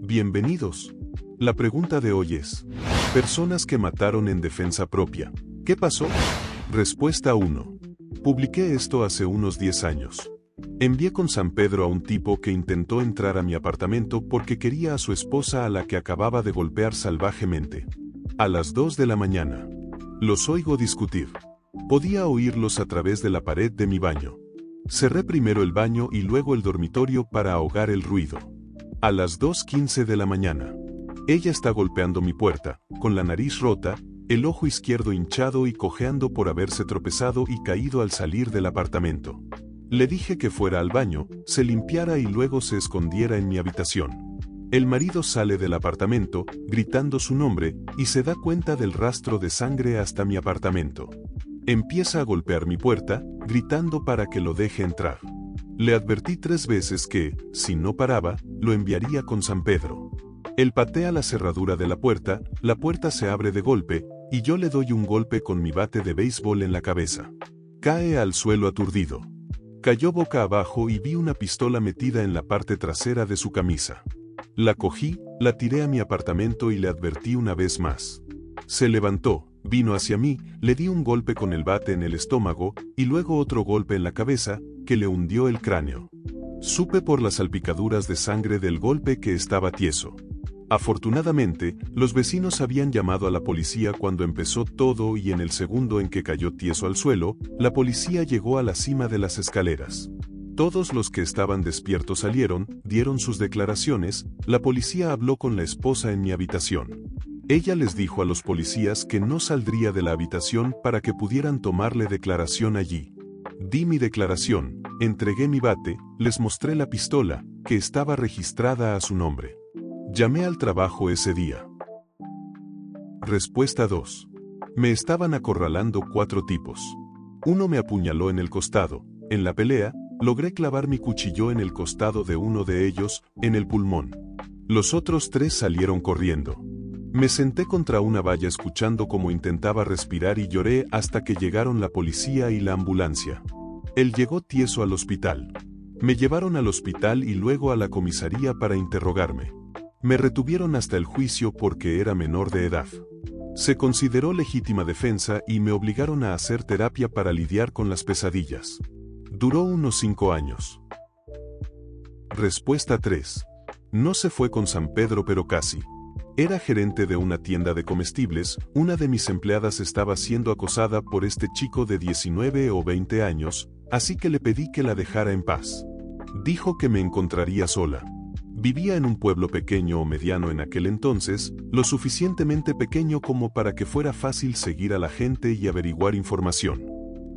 Bienvenidos. La pregunta de hoy es: personas que mataron en defensa propia. ¿Qué pasó? Respuesta 1. Publiqué esto hace unos 10 años. Envié con San Pedro a un tipo que intentó entrar a mi apartamento porque quería a su esposa a la que acababa de golpear salvajemente. A las 2 de la mañana. Los oigo discutir. Podía oírlos a través de la pared de mi baño. Cerré primero el baño y luego el dormitorio para ahogar el ruido. A las 2:15 de la mañana. Ella está golpeando mi puerta, con la nariz rota, el ojo izquierdo hinchado y cojeando por haberse tropezado y caído al salir del apartamento. Le dije que fuera al baño, se limpiara y luego se escondiera en mi habitación. El marido sale del apartamento, gritando su nombre, y se da cuenta del rastro de sangre hasta mi apartamento. Empieza a golpear mi puerta, gritando para que lo deje entrar. Le advertí 3 veces que, si no paraba, lo enviaría con San Pedro. Él patea la cerradura de la puerta se abre de golpe, y yo le doy un golpe con mi bate de béisbol en la cabeza. Cae al suelo aturdido. Cayó boca abajo y vi una pistola metida en la parte trasera de su camisa. La cogí, la tiré a mi apartamento y le advertí una vez más. Se levantó, vino hacia mí, le di un golpe con el bate en el estómago, y luego otro golpe en la cabeza, que le hundió el cráneo. Supe por las salpicaduras de sangre del golpe que estaba tieso. Afortunadamente, los vecinos habían llamado a la policía cuando empezó todo y en el segundo en que cayó tieso al suelo, la policía llegó a la cima de las escaleras. Todos los que estaban despiertos salieron, dieron sus declaraciones, la policía habló con la esposa en mi habitación. Ella les dijo a los policías que no saldría de la habitación para que pudieran tomarle declaración allí. Di mi declaración, entregué mi bate, les mostré la pistola, que estaba registrada a su nombre. Llamé al trabajo ese día. Respuesta 2. Me estaban acorralando 4 tipos. Uno me apuñaló en el costado. En la pelea, logré clavar mi cuchillo en el costado de uno de ellos, en el pulmón. Los otros 3 salieron corriendo. Me senté contra una valla escuchando cómo intentaba respirar y lloré hasta que llegaron la policía y la ambulancia. Él llegó tieso al hospital. Me llevaron al hospital y luego a la comisaría para interrogarme. Me retuvieron hasta el juicio porque era menor de edad. Se consideró legítima defensa y me obligaron a hacer terapia para lidiar con las pesadillas. Duró unos 5 años. Respuesta 3. No se fue con San Pedro pero casi. Era gerente de una tienda de comestibles, una de mis empleadas estaba siendo acosada por este chico de 19 o 20 años, así que le pedí que la dejara en paz. Dijo que me encontraría sola. Vivía en un pueblo pequeño o mediano en aquel entonces, lo suficientemente pequeño como para que fuera fácil seguir a la gente y averiguar información.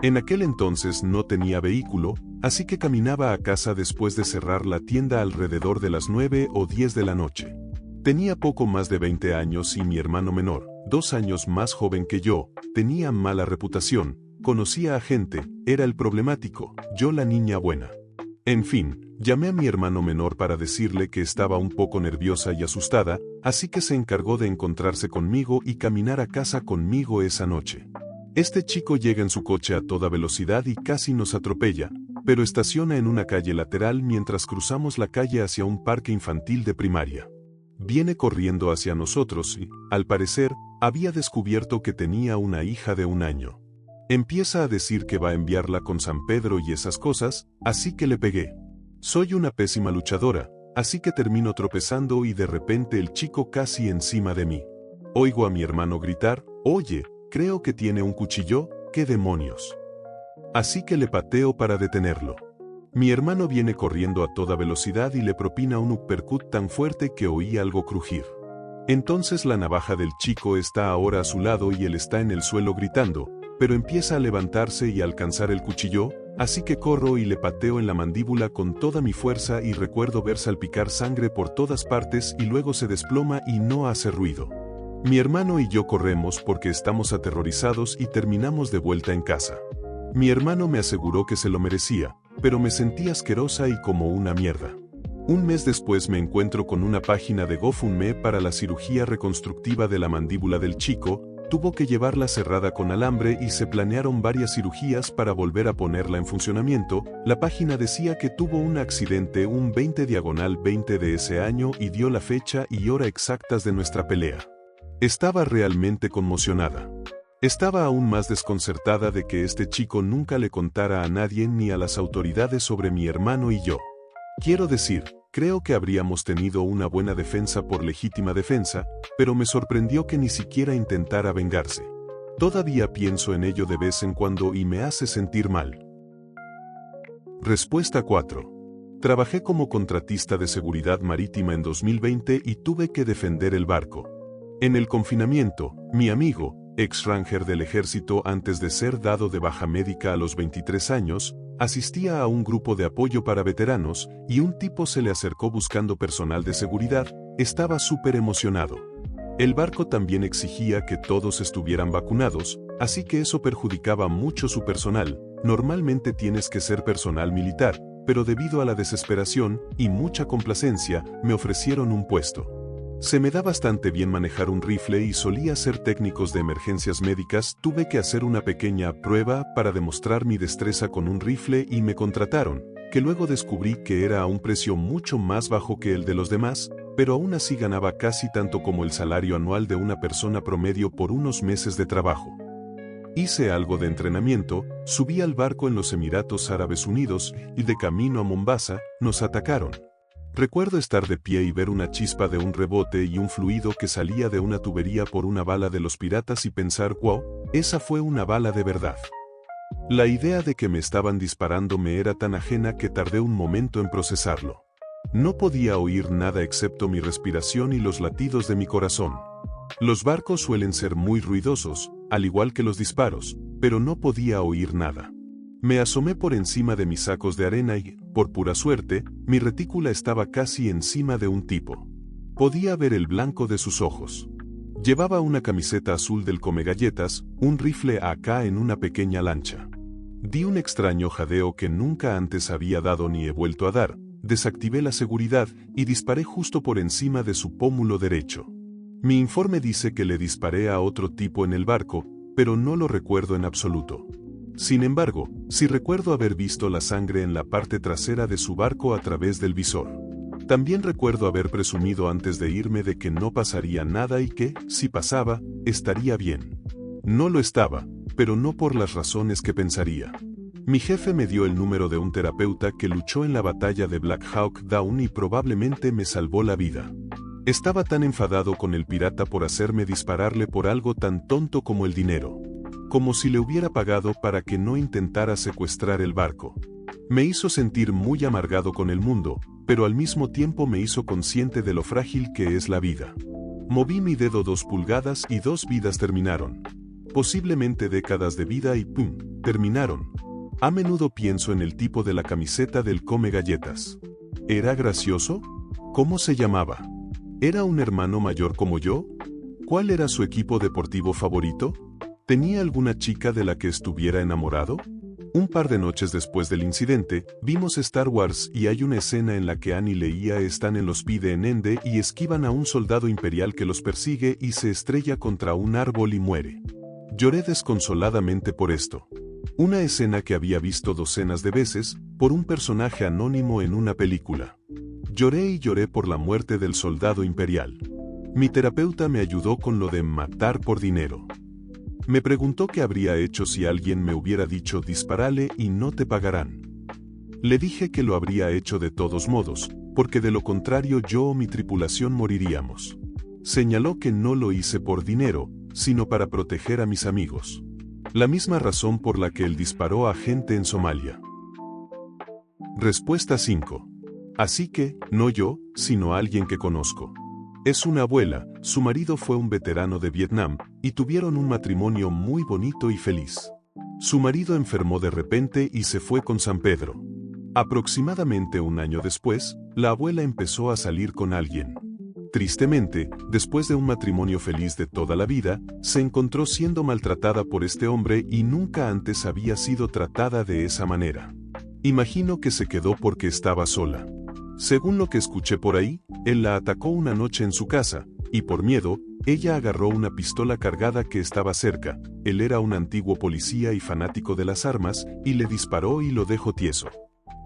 En aquel entonces no tenía vehículo, así que caminaba a casa después de cerrar la tienda alrededor de las 9 o 10 de la noche. Tenía poco más de 20 años y mi hermano menor, 2 años más joven que yo, tenía mala reputación, conocía a gente, era el problemático, yo la niña buena. En fin, llamé a mi hermano menor para decirle que estaba un poco nerviosa y asustada, así que se encargó de encontrarse conmigo y caminar a casa conmigo esa noche. Este chico llega en su coche a toda velocidad y casi nos atropella, pero estaciona en una calle lateral mientras cruzamos la calle hacia un parque infantil de primaria. Viene corriendo hacia nosotros y, al parecer, había descubierto que tenía una hija de 1 año. Empieza a decir que va a enviarla con San Pedro y esas cosas, así que le pegué. Soy una pésima luchadora, así que termino tropezando y de repente el chico casi encima de mí. Oigo a mi hermano gritar: «Oye, creo que tiene un cuchillo, ¿qué demonios?». Así que le pateo para detenerlo. Mi hermano viene corriendo a toda velocidad y le propina un uppercut tan fuerte que oí algo crujir. Entonces la navaja del chico está ahora a su lado y él está en el suelo gritando, pero empieza a levantarse y a alcanzar el cuchillo, así que corro y le pateo en la mandíbula con toda mi fuerza y recuerdo ver salpicar sangre por todas partes y luego se desploma y no hace ruido. Mi hermano y yo corremos porque estamos aterrorizados y terminamos de vuelta en casa. Mi hermano me aseguró que se lo merecía, pero me sentí asquerosa y como una mierda. Un mes después me encuentro con una página de GoFundMe para la cirugía reconstructiva de la mandíbula del chico, tuvo que llevarla cerrada con alambre y se planearon varias cirugías para volver a ponerla en funcionamiento. La página decía que tuvo un accidente un 20/20 de ese año y dio la fecha y hora exactas de nuestra pelea. Estaba realmente conmocionada. Estaba aún más desconcertada de que este chico nunca le contara a nadie ni a las autoridades sobre mi hermano y yo. Quiero decir, creo que habríamos tenido una buena defensa por legítima defensa, pero me sorprendió que ni siquiera intentara vengarse. Todavía pienso en ello de vez en cuando y me hace sentir mal. Respuesta 4. Trabajé como contratista de seguridad marítima en 2020 y tuve que defender el barco. En el confinamiento, mi amigo, ex ranger del ejército antes de ser dado de baja médica a los 23 años, asistía a un grupo de apoyo para veteranos y un tipo se le acercó buscando personal de seguridad. Estaba súper emocionado. El barco también exigía que todos estuvieran vacunados, así que eso perjudicaba mucho su personal. Normalmente tienes que ser personal militar, pero debido a la desesperación y mucha complacencia, me ofrecieron un puesto. Se me da bastante bien manejar un rifle y solía ser técnicos de emergencias médicas. Tuve que hacer una pequeña prueba para demostrar mi destreza con un rifle y me contrataron, que luego descubrí que era a un precio mucho más bajo que el de los demás, pero aún así ganaba casi tanto como el salario anual de una persona promedio por unos meses de trabajo. Hice algo de entrenamiento, subí al barco en los Emiratos Árabes Unidos y de camino a Mombasa, nos atacaron. Recuerdo estar de pie y ver una chispa de un rebote y un fluido que salía de una tubería por una bala de los piratas y pensar, wow, esa fue una bala de verdad. La idea de que me estaban disparando me era tan ajena que tardé un momento en procesarlo. No podía oír nada excepto mi respiración y los latidos de mi corazón. Los barcos suelen ser muy ruidosos, al igual que los disparos, pero no podía oír nada. Me asomé por encima de mis sacos de arena y, por pura suerte, mi retícula estaba casi encima de un tipo. Podía ver el blanco de sus ojos. Llevaba una camiseta azul del Comegalletas, un rifle AK en una pequeña lancha. Di un extraño jadeo que nunca antes había dado ni he vuelto a dar, desactivé la seguridad y disparé justo por encima de su pómulo derecho. Mi informe dice que le disparé a otro tipo en el barco, pero no lo recuerdo en absoluto. Sin embargo, sí recuerdo haber visto la sangre en la parte trasera de su barco a través del visor. También recuerdo haber presumido antes de irme de que no pasaría nada y que, si pasaba, estaría bien. No lo estaba, pero no por las razones que pensaría. Mi jefe me dio el número de un terapeuta que luchó en la batalla de Black Hawk Down y probablemente me salvó la vida. Estaba tan enfadado con el pirata por hacerme dispararle por algo tan tonto como el dinero. Como si le hubiera pagado para que no intentara secuestrar el barco. Me hizo sentir muy amargado con el mundo, pero al mismo tiempo me hizo consciente de lo frágil que es la vida. Moví mi dedo 2 pulgadas y 2 vidas terminaron. Posiblemente décadas de vida y ¡pum!, terminaron. A menudo pienso en el tipo de la camiseta del Comegalletas. ¿Era gracioso? ¿Cómo se llamaba? ¿Era un hermano mayor como yo? ¿Cuál era su equipo deportivo favorito? ¿Tenía alguna chica de la que estuviera enamorado? Un par de noches después del incidente, vimos Star Wars y hay una escena en la que Annie y Leia están en los Pide en Ende y esquivan a un soldado imperial que los persigue y se estrella contra un árbol y muere. Lloré desconsoladamente por esto. Una escena que había visto docenas de veces, por un personaje anónimo en una película. Lloré y lloré por la muerte del soldado imperial. Mi terapeuta me ayudó con lo de matar por dinero. Me preguntó qué habría hecho si alguien me hubiera dicho disparale y no te pagarán. Le dije que lo habría hecho de todos modos, porque de lo contrario yo o mi tripulación moriríamos. Señaló que no lo hice por dinero, sino para proteger a mis amigos. La misma razón por la que él disparó a gente en Somalia. Respuesta 5. Así que, no yo, sino alguien que conozco. Es una abuela, su marido fue un veterano de Vietnam, y tuvieron un matrimonio muy bonito y feliz. Su marido enfermó de repente y se fue con San Pedro. Aproximadamente un año después, la abuela empezó a salir con alguien. Tristemente, después de un matrimonio feliz de toda la vida, se encontró siendo maltratada por este hombre y nunca antes había sido tratada de esa manera. Imagino que se quedó porque estaba sola. Según lo que escuché por ahí, él la atacó una noche en su casa, y por miedo, Ella agarró una pistola cargada que estaba cerca, él era un antiguo policía y fanático de las armas, y le disparó y lo dejó tieso.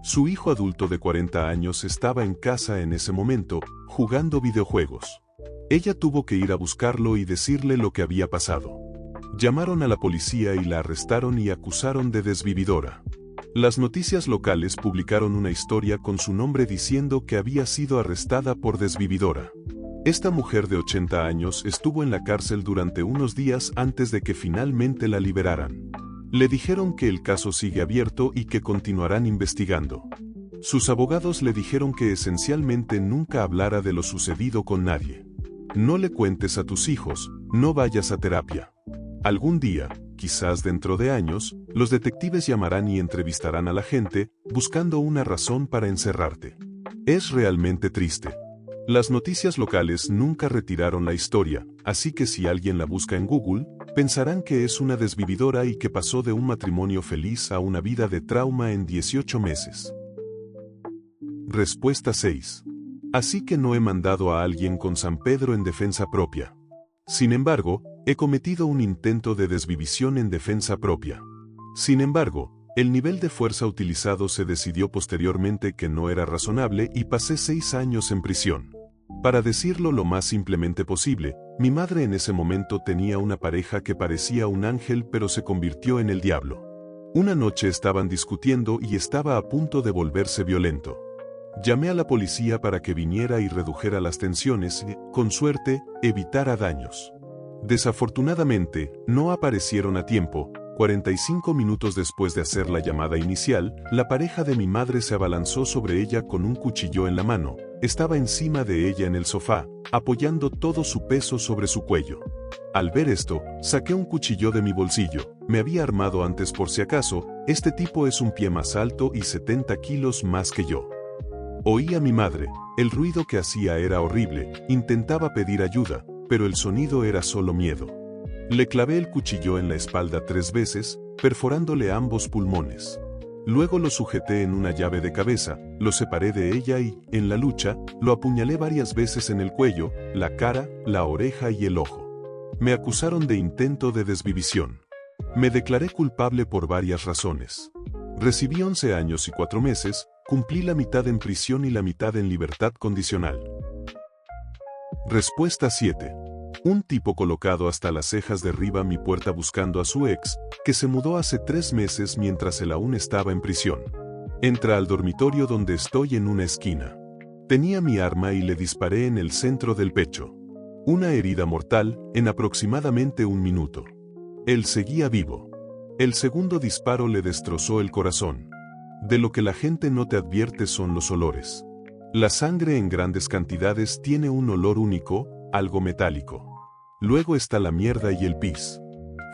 Su hijo adulto de 40 años estaba en casa en ese momento, jugando videojuegos. Ella tuvo que ir a buscarlo y decirle lo que había pasado. Llamaron a la policía y la arrestaron y acusaron de desvividora. Las noticias locales publicaron una historia con su nombre diciendo que había sido arrestada por desvividora. Esta mujer de 80 años estuvo en la cárcel durante unos días antes de que finalmente la liberaran. Le dijeron que el caso sigue abierto y que continuarán investigando. Sus abogados le dijeron que esencialmente nunca hablara de lo sucedido con nadie. No le cuentes a tus hijos, no vayas a terapia. Algún día, quizás dentro de años, los detectives llamarán y entrevistarán a la gente, buscando una razón para encerrarte. Es realmente triste. Las noticias locales nunca retiraron la historia, así que si alguien la busca en Google, pensarán que es una desvividora y que pasó de un matrimonio feliz a una vida de trauma en 18 meses. Respuesta 6. Así que no he mandado a alguien con San Pedro en defensa propia. Sin embargo, he cometido un intento de desvivisión en defensa propia. Sin embargo, el nivel de fuerza utilizado se decidió posteriormente que no era razonable y pasé 6 años en prisión. Para decirlo lo más simplemente posible, mi madre en ese momento tenía una pareja que parecía un ángel pero se convirtió en el diablo. Una noche estaban discutiendo y estaba a punto de volverse violento. Llamé a la policía para que viniera y redujera las tensiones y, con suerte, evitara daños. Desafortunadamente, no aparecieron a tiempo. 45 minutos después de hacer la llamada inicial, la pareja de mi madre se abalanzó sobre ella con un cuchillo en la mano. Estaba encima de ella en el sofá, apoyando todo su peso sobre su cuello. Al ver esto, saqué un cuchillo de mi bolsillo. Me había armado antes por si acaso, este tipo es un pie más alto y 70 kilos más que yo. Oí a mi madre, el ruido que hacía era horrible, intentaba pedir ayuda, pero el sonido era solo miedo. Le clavé el cuchillo en la espalda 3 veces, perforándole ambos pulmones. Luego lo sujeté en una llave de cabeza, lo separé de ella y, en la lucha, lo apuñalé varias veces en el cuello, la cara, la oreja y el ojo. Me acusaron de intento de desvivisión. Me declaré culpable por varias razones. Recibí 11 años y 4 meses, cumplí la mitad en prisión y la mitad en libertad condicional. Respuesta 7. Un tipo colocado hasta las cejas derriba mi puerta buscando a su ex, que se mudó hace 3 meses mientras él aún estaba en prisión. Entra al dormitorio donde estoy en una esquina. Tenía mi arma y le disparé en el centro del pecho. Una herida mortal, en aproximadamente 1 minuto. Él seguía vivo. El segundo disparo le destrozó el corazón. De lo que la gente no te advierte son los olores. La sangre en grandes cantidades tiene un olor único, algo metálico. Luego está la mierda y el pis.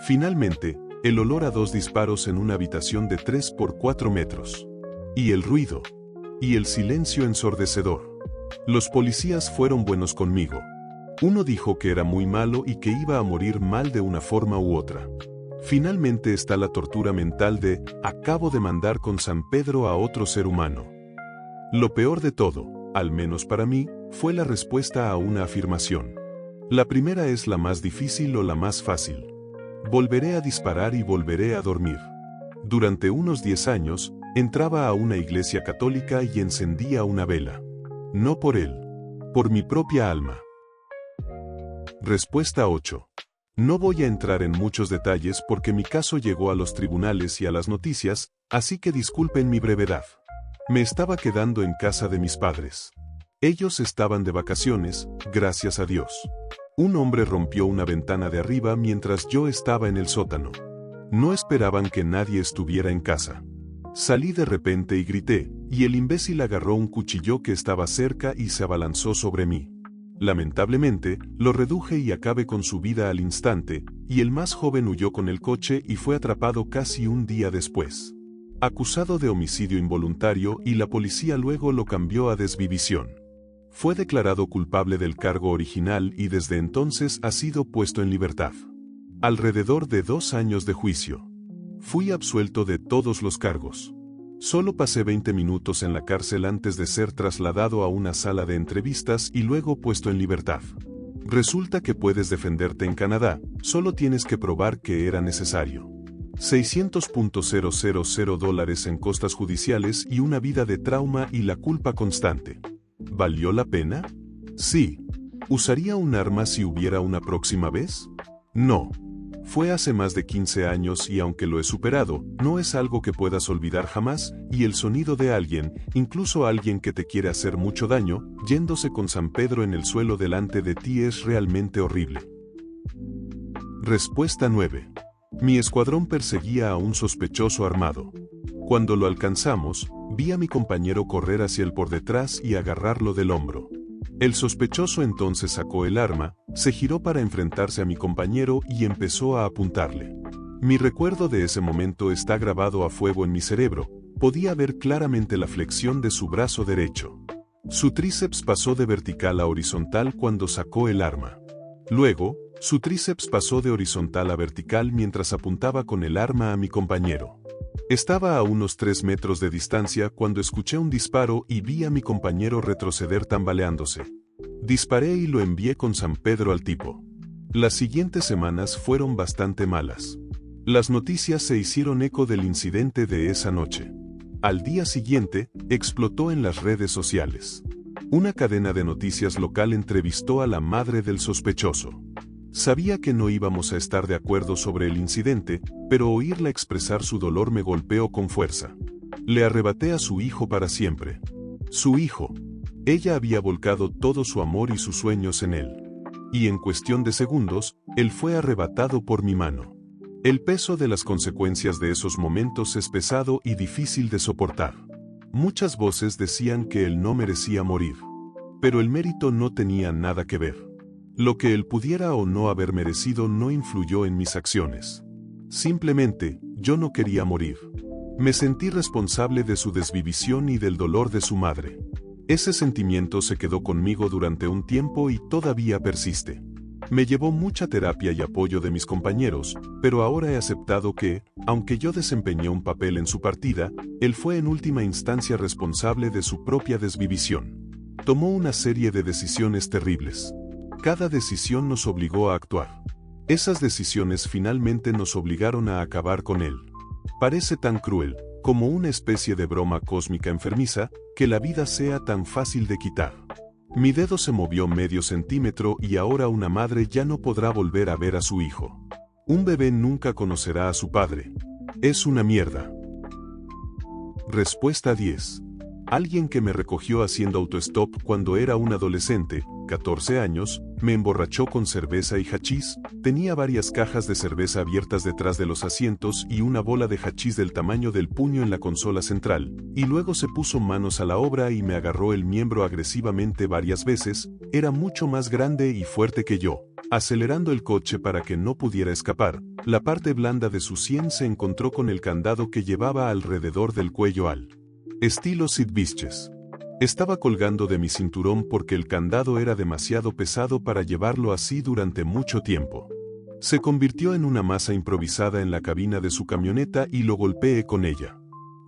Finalmente, el olor a 2 disparos en una habitación de 3 por 4 metros. Y el ruido. Y el silencio ensordecedor. Los policías fueron buenos conmigo. Uno dijo que era muy malo y que iba a morir mal de una forma u otra. Finalmente está la tortura mental de, acabo de mandar con San Pedro a otro ser humano. Lo peor de todo, al menos para mí, fue la respuesta a una afirmación. La primera es la más difícil o la más fácil. Volveré a disparar y volveré a dormir. Durante unos 10 años, entraba a una iglesia católica y encendía una vela. No por él. Por mi propia alma. Respuesta 8. No voy a entrar en muchos detalles porque mi caso llegó a los tribunales y a las noticias, así que disculpen mi brevedad. Me estaba quedando en casa de mis padres. Ellos estaban de vacaciones, gracias a Dios. Un hombre rompió una ventana de arriba mientras yo estaba en el sótano. No esperaban que nadie estuviera en casa. Salí de repente y grité, y el imbécil agarró un cuchillo que estaba cerca y se abalanzó sobre mí. Lamentablemente, lo reduje y acabé con su vida al instante, y el más joven huyó con el coche y fue atrapado casi un día después. Acusado de homicidio involuntario y la policía luego lo cambió a desvivisión. Fue declarado culpable del cargo original y desde entonces ha sido puesto en libertad. Alrededor de 2 años de juicio. Fui absuelto de todos los cargos. Solo pasé 20 minutos en la cárcel antes de ser trasladado a una sala de entrevistas y luego puesto en libertad. Resulta que puedes defenderte en Canadá, solo tienes que probar que era necesario. $600,000 en costas judiciales y una vida de trauma y la culpa constante. ¿Valió la pena? Sí. ¿Usaría un arma si hubiera una próxima vez? No. Fue hace más de 15 años y aunque lo he superado, no es algo que puedas olvidar jamás, y el sonido de alguien, incluso alguien que te quiere hacer mucho daño, yéndose con San Pedro en el suelo delante de ti es realmente horrible. Respuesta 9. Mi escuadrón perseguía a un sospechoso armado. Cuando lo alcanzamos, vi a mi compañero correr hacia él por detrás y agarrarlo del hombro. El sospechoso entonces sacó el arma, se giró para enfrentarse a mi compañero y empezó a apuntarle. Mi recuerdo de ese momento está grabado a fuego en mi cerebro, podía ver claramente la flexión de su brazo derecho. Su tríceps pasó de vertical a horizontal cuando sacó el arma. Luego, su tríceps pasó de horizontal a vertical mientras apuntaba con el arma a mi compañero. Estaba a unos 3 metros de distancia cuando escuché un disparo y vi a mi compañero retroceder tambaleándose. Disparé y lo envié con San Pedro al tipo. Las siguientes semanas fueron bastante malas. Las noticias se hicieron eco del incidente de esa noche. Al día siguiente, explotó en las redes sociales. Una cadena de noticias local entrevistó a la madre del sospechoso. Sabía que no íbamos a estar de acuerdo sobre el incidente, pero oírla expresar su dolor me golpeó con fuerza. Le arrebaté a su hijo para siempre. Su hijo. Ella había volcado todo su amor y sus sueños en él. Y en cuestión de segundos, él fue arrebatado por mi mano. El peso de las consecuencias de esos momentos es pesado y difícil de soportar. Muchas voces decían que él no merecía morir. Pero el mérito no tenía nada que ver. Lo que él pudiera o no haber merecido no influyó en mis acciones. Simplemente, yo no quería morir. Me sentí responsable de su desvivisión y del dolor de su madre. Ese sentimiento se quedó conmigo durante un tiempo y todavía persiste. Me llevó mucha terapia y apoyo de mis compañeros, pero ahora he aceptado que, aunque yo desempeñé un papel en su partida, él fue en última instancia responsable de su propia desvivisión. Tomó una serie de decisiones terribles. Cada decisión nos obligó a actuar. Esas decisiones finalmente nos obligaron a acabar con él. Parece tan cruel, como una especie de broma cósmica enfermiza, que la vida sea tan fácil de quitar. Mi dedo se movió medio centímetro y ahora una madre ya no podrá volver a ver a su hijo. Un bebé nunca conocerá a su padre. Es una mierda. Respuesta 10. Alguien que me recogió haciendo autostop cuando era un adolescente, 14 años, me emborrachó con cerveza y hachís, tenía varias cajas de cerveza abiertas detrás de los asientos y una bola de hachís del tamaño del puño en la consola central, y luego se puso manos a la obra y me agarró el miembro agresivamente varias veces, era mucho más grande y fuerte que yo, acelerando el coche para que no pudiera escapar, la parte blanda de su sien se encontró con el candado que llevaba alrededor del cuello al estilo Sid Vicious. Estaba colgando de mi cinturón porque el candado era demasiado pesado para llevarlo así durante mucho tiempo. Se convirtió en una masa improvisada en la cabina de su camioneta y lo golpeé con ella.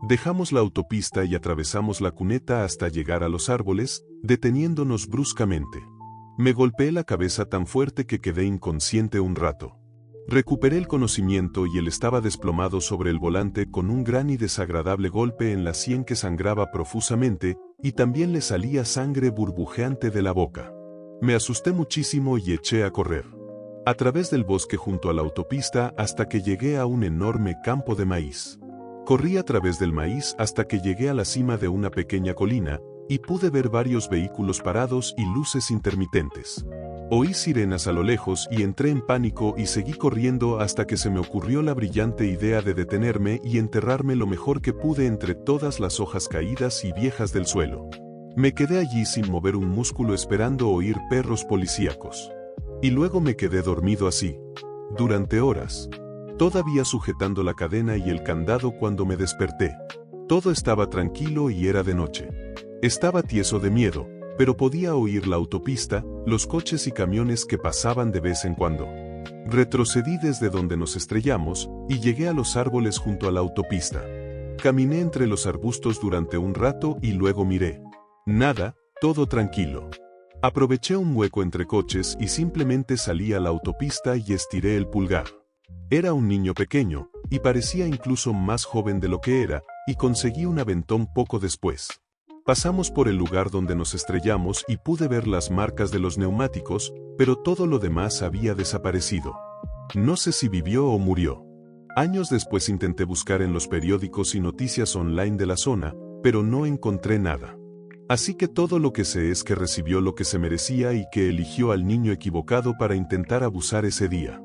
Dejamos la autopista y atravesamos la cuneta hasta llegar a los árboles, deteniéndonos bruscamente. Me golpeé la cabeza tan fuerte que quedé inconsciente un rato. Recuperé el conocimiento y él estaba desplomado sobre el volante con un gran y desagradable golpe en la sien que sangraba profusamente, y también le salía sangre burbujeante de la boca. Me asusté muchísimo y eché a correr. A través del bosque junto a la autopista hasta que llegué a un enorme campo de maíz. Corrí a través del maíz hasta que llegué a la cima de una pequeña colina, y pude ver varios vehículos parados y luces intermitentes. Oí sirenas a lo lejos y entré en pánico y seguí corriendo hasta que se me ocurrió la brillante idea de detenerme y enterrarme lo mejor que pude entre todas las hojas caídas y viejas del suelo. Me quedé allí sin mover un músculo esperando oír perros policíacos. Y luego me quedé dormido así, durante horas, todavía sujetando la cadena y el candado cuando me desperté. Todo estaba tranquilo y era de noche. Estaba tieso de miedo, pero podía oír la autopista, los coches y camiones que pasaban de vez en cuando. Retrocedí desde donde nos estrellamos, y llegué a los árboles junto a la autopista. Caminé entre los arbustos durante un rato y luego miré. Nada, todo tranquilo. Aproveché un hueco entre coches y simplemente salí a la autopista y estiré el pulgar. Era un niño pequeño, y parecía incluso más joven de lo que era, y conseguí un aventón poco después. Pasamos por el lugar donde nos estrellamos y pude ver las marcas de los neumáticos, pero todo lo demás había desaparecido. No sé si vivió o murió. Años después intenté buscar en los periódicos y noticias online de la zona, pero no encontré nada. Así que todo lo que sé es que recibió lo que se merecía y que eligió al niño equivocado para intentar abusar ese día.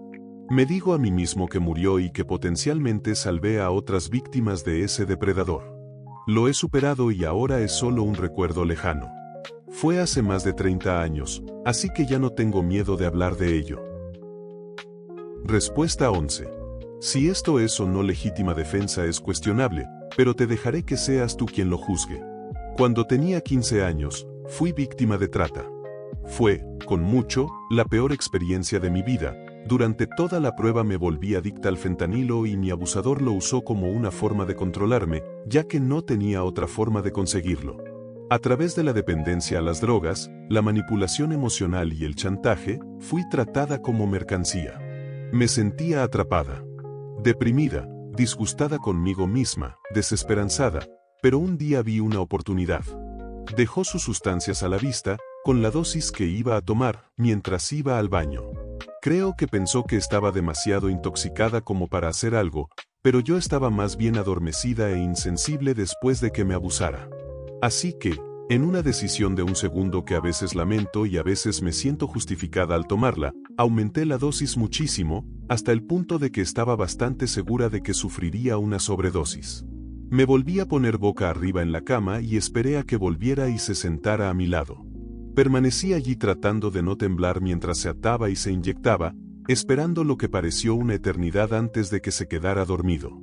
Me digo a mí mismo que murió y que potencialmente salvé a otras víctimas de ese depredador. Lo he superado y ahora es solo un recuerdo lejano. Fue hace más de 30 años, así que ya no tengo miedo de hablar de ello. Respuesta 11. Si esto es o no legítima defensa es cuestionable, pero te dejaré que seas tú quien lo juzgue. Cuando tenía 15 años, fui víctima de trata. Fue, con mucho, la peor experiencia de mi vida. Durante toda la prueba me volví adicta al fentanilo y mi abusador lo usó como una forma de controlarme, ya que no tenía otra forma de conseguirlo. A través de la dependencia a las drogas, la manipulación emocional y el chantaje, fui tratada como mercancía. Me sentía atrapada, deprimida, disgustada conmigo misma, desesperanzada, pero un día vi una oportunidad. Dejó sus sustancias a la vista, con la dosis que iba a tomar, mientras iba al baño. Creo que pensó que estaba demasiado intoxicada como para hacer algo, pero yo estaba más bien adormecida e insensible después de que me abusara. Así que, en una decisión de un segundo que a veces lamento y a veces me siento justificada al tomarla, aumenté la dosis muchísimo, hasta el punto de que estaba bastante segura de que sufriría una sobredosis. Me volví a poner boca arriba en la cama y esperé a que volviera y se sentara a mi lado. Permanecí allí tratando de no temblar mientras se ataba y se inyectaba, esperando lo que pareció una eternidad antes de que se quedara dormido.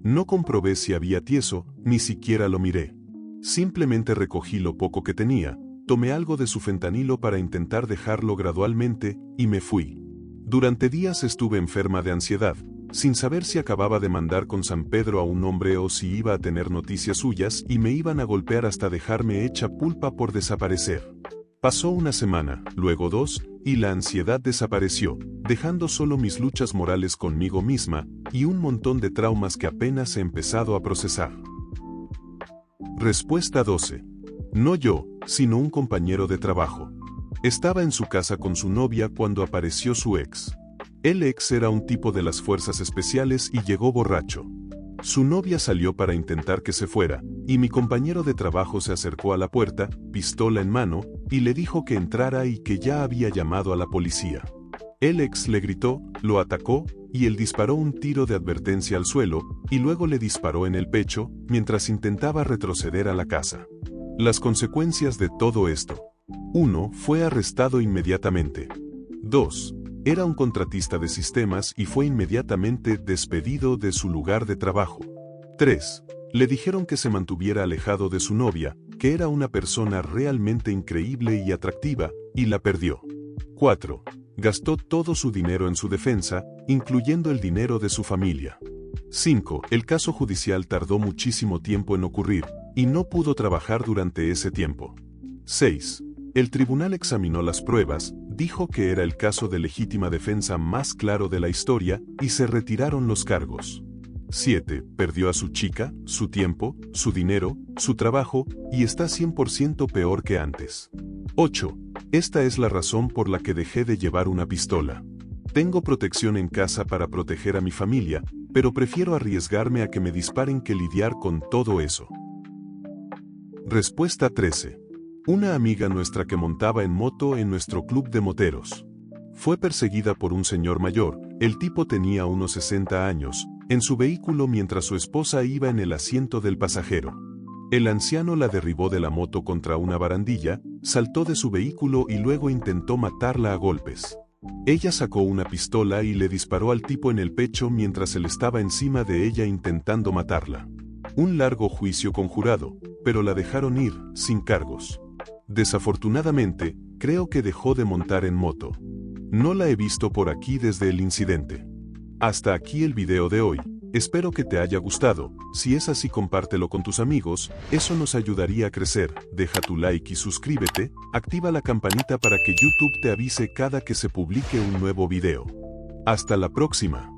No comprobé si había tieso, ni siquiera lo miré. Simplemente recogí lo poco que tenía, tomé algo de su fentanilo para intentar dejarlo gradualmente, y me fui. Durante días estuve enferma de ansiedad, sin saber si acababa de mandar con San Pedro a un hombre o si iba a tener noticias suyas y me iban a golpear hasta dejarme hecha pulpa por desaparecer. Pasó una semana, luego 2, y la ansiedad desapareció, dejando solo mis luchas morales conmigo misma, y un montón de traumas que apenas he empezado a procesar. Respuesta 12. No yo, sino un compañero de trabajo. Estaba en su casa con su novia cuando apareció su ex. El ex era un tipo de las fuerzas especiales y llegó borracho. Su novia salió para intentar que se fuera, y mi compañero de trabajo se acercó a la puerta, pistola en mano, y le dijo que entrara y que ya había llamado a la policía. El ex le gritó, lo atacó, y él disparó un tiro de advertencia al suelo, y luego le disparó en el pecho, mientras intentaba retroceder a la casa. Las consecuencias de todo esto. 1. Fue arrestado inmediatamente. 2. Era un contratista de sistemas y fue inmediatamente despedido de su lugar de trabajo. 3. Le dijeron que se mantuviera alejado de su novia, que era una persona realmente increíble y atractiva, y la perdió. 4. Gastó todo su dinero en su defensa, incluyendo el dinero de su familia. 5. El caso judicial tardó muchísimo tiempo en ocurrir, y no pudo trabajar durante ese tiempo. 6. El tribunal examinó las pruebas, dijo que era el caso de legítima defensa más claro de la historia, y se retiraron los cargos. 7. Perdió a su chica, su tiempo, su dinero, su trabajo, y está 100% peor que antes. 8. Esta es la razón por la que dejé de llevar una pistola. Tengo protección en casa para proteger a mi familia, pero prefiero arriesgarme a que me disparen que lidiar con todo eso. Respuesta 13. Una amiga nuestra que montaba en moto en nuestro club de moteros. Fue perseguida por un señor mayor, el tipo tenía unos 60 años, en su vehículo mientras su esposa iba en el asiento del pasajero. El anciano la derribó de la moto contra una barandilla, saltó de su vehículo y luego intentó matarla a golpes. Ella sacó una pistola y le disparó al tipo en el pecho mientras él estaba encima de ella intentando matarla. Un largo juicio conjurado, pero la dejaron ir, sin cargos. Desafortunadamente, creo que dejó de montar en moto. No la he visto por aquí desde el incidente. Hasta aquí el video de hoy. Espero que te haya gustado, si es así compártelo con tus amigos, eso nos ayudaría a crecer, deja tu like y suscríbete, activa la campanita para que YouTube te avise cada que se publique un nuevo video. Hasta la próxima.